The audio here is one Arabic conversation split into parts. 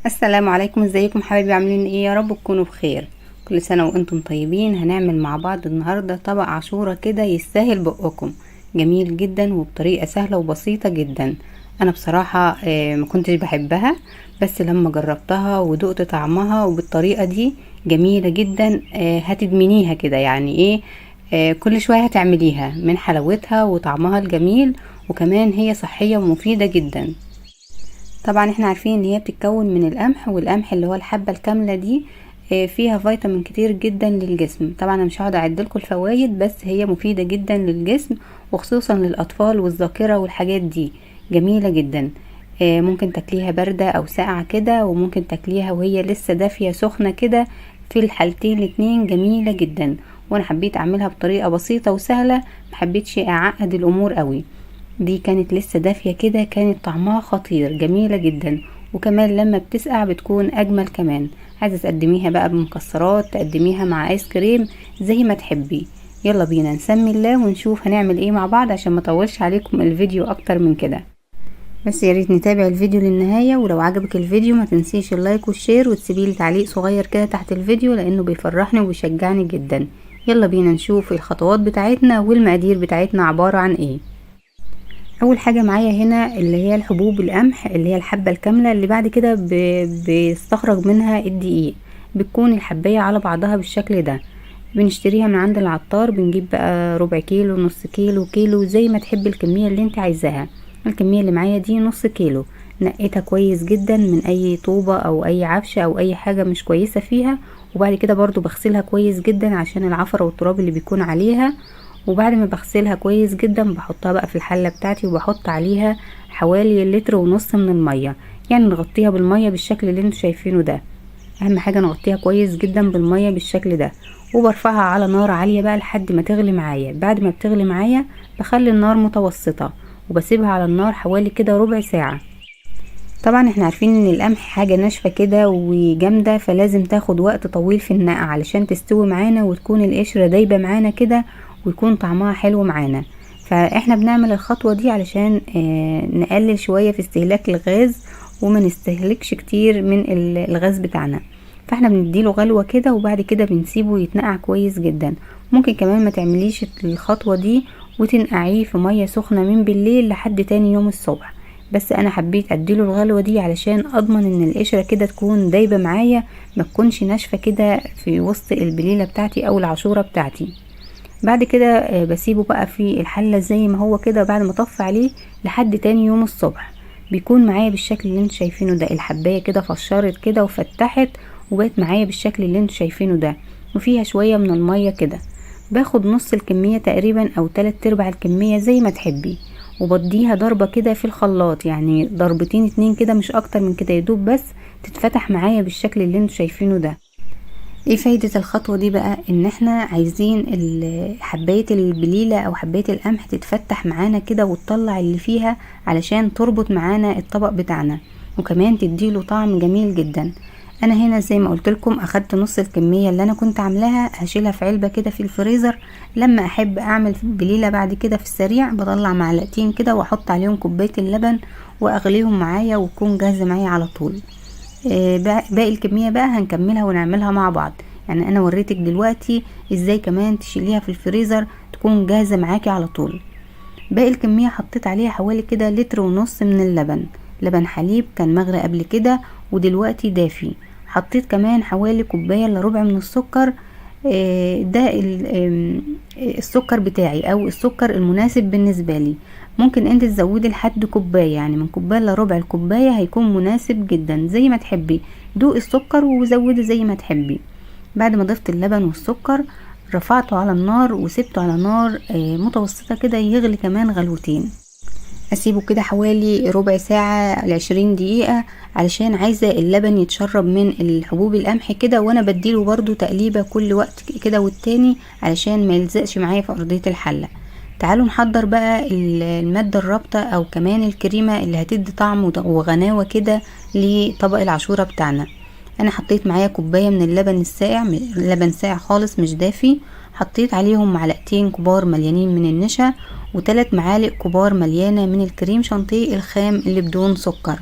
السلام عليكم، ازيكم حبايبي؟ عاملين ايه؟ يا رب تكونوا بخير. كل سنة وانتم طيبين. هنعمل مع بعض النهاردة طبق عاشورة كده يستاهل بقكم. جميل جدا وبطريقة سهلة وبسيطة جدا. انا بصراحة ما كنتش بحبها، بس لما جربتها ودقت طعمها وبالطريقة دي جميلة جدا. هتدمنيها كده، يعني ايه؟ كل شوية هتعمليها من حلاوتها وطعمها الجميل، وكمان هي صحية ومفيدة جدا. طبعا احنا عارفين ان هي بتتكون من القمح، والقمح اللي هو الحبة الكاملة دي فيها فيتامين كتير جدا للجسم. طبعا انا مش هقعد اعدلكوا الفوائد، بس هي مفيدة جدا للجسم وخصوصا للاطفال والذاكرة والحاجات دي. جميلة جدا. ممكن تاكليها باردة او ساقعة كده، وممكن تاكليها وهي لسه دافية سخنة كده. في الحالتين الاتنين جميلة جدا. وانا حبيت اعملها بطريقة بسيطة وسهلة، محبيتش اعقد الامور قوي. دي كانت لسه دافية كده، كانت طعمها خطير، جميلة جدا. وكمان لما بتسقع بتكون اجمل كمان. عايزة تقدميها بقى بمكسرات، تقدميها مع ايس كريم، زي ما تحبي. يلا بينا نسمي الله ونشوف هنعمل ايه مع بعض، عشان ما اطولش عليكم الفيديو اكتر من كده. بس يا ريت نتابع الفيديو للنهاية، ولو عجبك الفيديو ما تنسيش اللايك والشير، وتسيبيلي تعليق صغير كده تحت الفيديو، لانه بيفرحني وبيشجعني جدا. يلا بينا نشوف الخطوات بتاعتنا والمقادير بتاعتنا عبارة عن ايه. اول حاجه معايا هنا اللي هي الحبوب القمح، اللي هي الحبه الكامله، اللي بعد كده بيستخرج منها الدقيق. بتكون الحبايه على بعضها بالشكل ده. بنشتريها من عند العطار، بنجيب بقى ربع كيلو، نص كيلو، كيلو، زي ما تحبي الكميه اللي انت عايزاها. الكميه اللي معايا دي نص كيلو. نقيتها كويس جدا من اي طوبه او اي عفشه او اي حاجه مش كويسه فيها. وبعد كده برضو بغسلها كويس جدا عشان العفره والتراب اللي بيكون عليها. وبعد ما بغسلها كويس جدا بحطها بقى في الحلة بتاعتي، وبحط عليها حوالي لتر ونص من المية. يعني نغطيها بالمية بالشكل اللي انتوا شايفينه ده. اهم حاجة نغطيها كويس جدا بالمية بالشكل ده. وبرفعها على نار عالية بقى لحد ما تغلي معايا. بعد ما بتغلي معايا بخلي النار متوسطة، وبسيبها على النار حوالي كده ربع ساعة. طبعا احنا عارفين ان القمح حاجة ناشفة كده وجامدة، فلازم تاخد وقت طويل في النقع علشان تستوي معانا وتكون القشرة دايبة معانا كده، ويكون طعمها حلو معانا. فاحنا بنعمل الخطوة دي علشان نقلل شوية في استهلاك الغاز، وما نستهلكش كتير من الغاز بتاعنا. فاحنا بنديله غلوة كده، وبعد كده بنسيبه يتنقع كويس جدا. ممكن كمان ما تعمليش الخطوة دي وتنقعيه في مية سخنة من بالليل لحد تاني يوم الصبح. بس انا حبيت اديله الغلوة دي علشان اضمن ان القشرة كده تكون دايبة معايا، ما تكونش ناشفة كده في وسط البليلة بتاعتي او العاشورة بتاعتي. بعد كده بسيبه بقى في الحلة زي ما هو كده، بعد ما اطفي عليه لحد تاني يوم الصبح. بيكون معايا بالشكل اللي انتوا شايفينه ده. الحباية كده فشرت كده وفتحت، وبقت معايا بالشكل اللي انتوا شايفينه ده، وفيها شوية من المية كده. باخد نص الكمية تقريبا او 3/4 الكمية زي ما تحبي، وبديها ضربة كده في الخلاط، يعني ضربتين اتنين كده، مش اكتر من كده، يدوب بس تتفتح معايا بالشكل اللي انتوا شايفينه ده. ايه فايدة الخطوة دي بقى؟ ان احنا عايزين حباية البليلة او حباية القمح تتفتح معانا كده وتطلع اللي فيها، علشان تربط معانا الطبق بتاعنا، وكمان تديله طعم جميل جدا. انا هنا زي ما قلت لكم اخدت نص الكمية اللي انا كنت عاملاها، هشيلها في علبة كده في الفريزر. لما احب اعمل بليلة بعد كده في السريع، بطلع معلقتين كده واحط عليهم كوباية اللبن واغليهم معايا، وتكون جاهزة معايا على طول. باقي الكمية بقى هنكملها ونعملها مع بعض. يعني انا وريتك دلوقتي ازاي كمان تشيليها في الفريزر تكون جاهزة معاكي على طول. باقي الكمية حطيت عليها حوالي كده لتر ونص من اللبن. لبن حليب كان مغلي قبل كده ودلوقتي دافي. حطيت كمان حوالي كوباية الا ربع من السكر. ده السكر بتاعي او السكر المناسب بالنسبة لي. ممكن انت تزودي لحد كوباية، يعني من كوباية الا ربع الكوباية هيكون مناسب جدا زي ما تحبي. دوقي السكر وزودي زي ما تحبي. بعد ما ضفت اللبن والسكر، رفعته على النار وسبته على نار متوسطة كده يغلي كمان غلوتين. اسيبه كده حوالي ربع ساعة ل20 دقيقة، علشان عايزة اللبن يتشرب من الحبوب القمح كده، وانا بديله برضو تقليبة كل وقت كده والتاني، علشان ما يلزقش معايا في ارضية الحلة. تعالوا نحضر بقى المادة الرابطة او كمان الكريمة اللي هتدي طعم وغناوة كده لطبق العاشورة بتاعنا. انا حطيت معايا كوباية من اللبن الساقع، لبن ساقع خالص مش دافي. حطيت عليهم معلقتين كبار مليانين من النشا، و3 معالق كبار مليانة من الكريم شانتيه الخام اللي بدون سكر.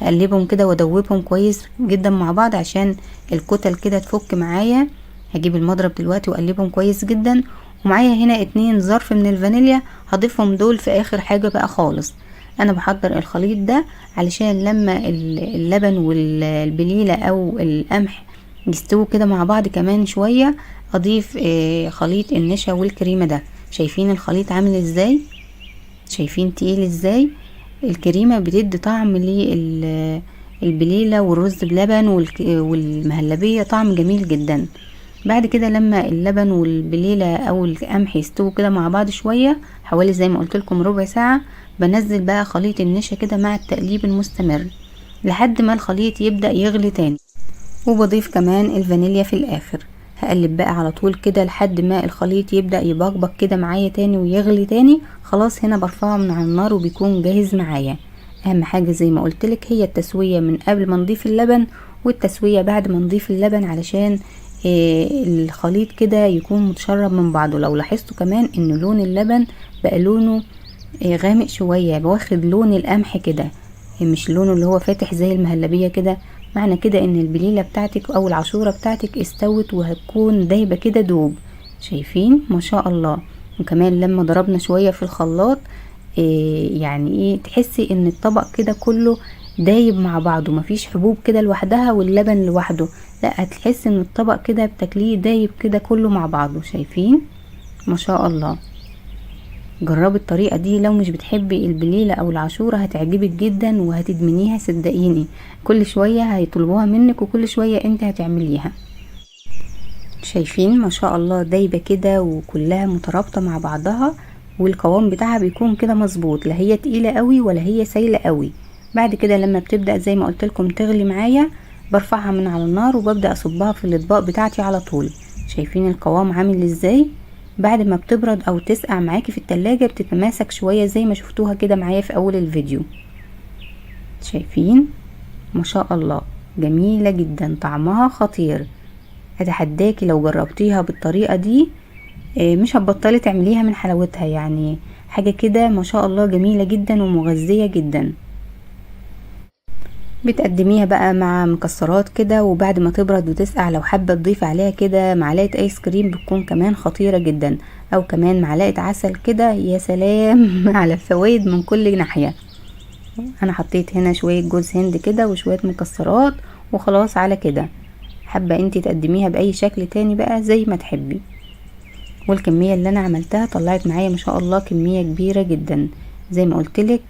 هقلبهم كده وادوبهم كويس جدا مع بعض عشان الكتل كده تفك معايا. هجيب المضرب دلوقتي واقلبهم كويس جدا. ومعايا هنا 2 ظرف من الفانيليا، هضيفهم دول في اخر حاجة بقى خالص. انا بحضر الخليط ده علشان لما اللبن والبليلة او القمح يستووا كده مع بعض كمان شوية اضيف خليط النشا والكريمة ده. شايفين الخليط عامل ازاي؟ شايفين تقيل ازاي؟ الكريمة بتدي طعم للبليلة والرز بلبن والمهلبية، طعم جميل جدا. بعد كده لما اللبن والبليلة او القمح يستووا كده مع بعض شوية حوالي زي ما قلت لكم ربع ساعة، بنزل بقى خليط النشا كده مع التقليب المستمر لحد ما الخليط يبدأ يغلي تاني، وبضيف كمان الفانيليا في الاخر. هقلب بقى على طول كده لحد ما الخليط يبدأ يبقبق كده معايا تاني ويغلي تاني. خلاص هنا برفعه من على النار وبيكون جاهز معايا. اهم حاجة زي ما قلتلك هي التسوية من قبل ما نضيف اللبن والتسوية بعد ما نضيف اللبن علشان الخليط كده يكون متشرب من بعضه. لو لاحظتوا كمان ان لون اللبن بقى لونه غامق شوية، واخد لون القمح كده، مش لونه اللي هو فاتح زي المهلبية كده. معنى كده ان البليلة بتاعتك او العاشورة بتاعتك استوت وهتكون دايبة كده دوب. شايفين ما شاء الله. وكمان لما ضربنا شوية في الخلاط يعني تحسي ان الطبق كده كله دايب مع بعضه، مفيش حبوب كده لوحدها واللبن لوحده، لا هتحسي ان الطبق كده بتاكليه دايب كده كله مع بعضه. شايفين ما شاء الله. جربي الطريقة دي، لو مش بتحبي البليلة او العاشورة هتعجبك جدا وهتدمنيها صدقيني. كل شوية هيطلبوها منك وكل شوية انت هتعمليها. شايفين ما شاء الله دايبة كده وكلها مترابطة مع بعضها، والقوام بتاعها بيكون كده مظبوط، لا هي تقيلة قوي ولا هي سايلة قوي. بعد كده لما بتبدأ زي ما قلت لكم تغلي معايا برفعها من على النار وببدأ اصبها في الاطباق بتاعتي على طول. شايفين القوام عامل ازاي؟ بعد ما بتبرد او تسقع معاكي في التلاجة بتتماسك شوية زي ما شفتوها كده معايا في اول الفيديو. شايفين ما شاء الله جميلة جدا، طعمها خطير. اتحداكي لو جربتيها بالطريقة دي مش هتبطلي تعمليها من حلاوتها. يعني حاجة كده ما شاء الله جميلة جدا ومغذية جدا. بتقدميها بقى مع مكسرات كده، وبعد ما تبرد وتسقع لو حابة تضيف عليها كده معلقة ايس كريم بتكون كمان خطيرة جدا، او كمان معلقة عسل كده. يا سلام على الفوائد من كل ناحية. انا حطيت هنا شوية جوز هند كده وشوية مكسرات وخلاص على كده. حابة انتي تقدميها باي شكل تاني بقى زي ما تحبي. والكمية اللي انا عملتها طلعت معايا ما شاء الله كمية كبيرة جدا. زي ما قلتلك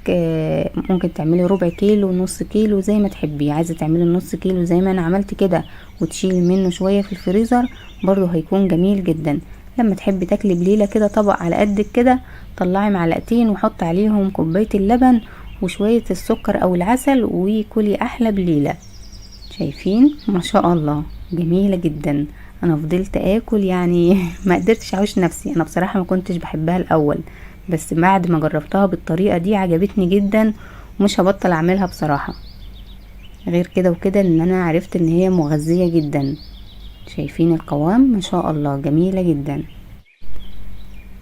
ممكن تعملي ربع كيلو نص كيلو زي ما تحبي. عايزة تعملي نص كيلو زي ما انا عملت كده وتشيلي منه شوية في الفريزر برضو هيكون جميل جدا. لما تحبي تاكلي بليلة كده طبق على قدك كده طلعي معلقتين وحط عليهم كوباية اللبن وشوية السكر او العسل وكلي احلى بليلة. شايفين ما شاء الله جميلة جدا. انا فضلت اكل يعني ما قدرتش اعيش نفسي. انا بصراحة ما كنتش بحبها الاول، بس بعد ما جربتها بالطريقة دي عجبتني جدا ومش هبطل اعملها بصراحة. غير كده وكده ان انا عرفت ان هي مغذية جدا. شايفين القوام ما شاء الله جميلة جدا.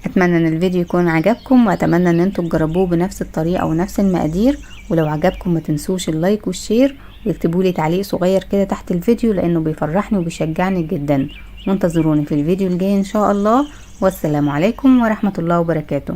اتمنى ان الفيديو يكون عجبكم، واتمنى ان انتوا تجربوه بنفس الطريقة ونفس المقادير. ولو عجبكم ما تنسوش اللايك والشير ويكتبوا لي تعليق صغير كده تحت الفيديو لانه بيفرحني وبيشجعني جدا. وانتظروني في الفيديو الجاي ان شاء الله. والسلام عليكم ورحمة الله وبركاته.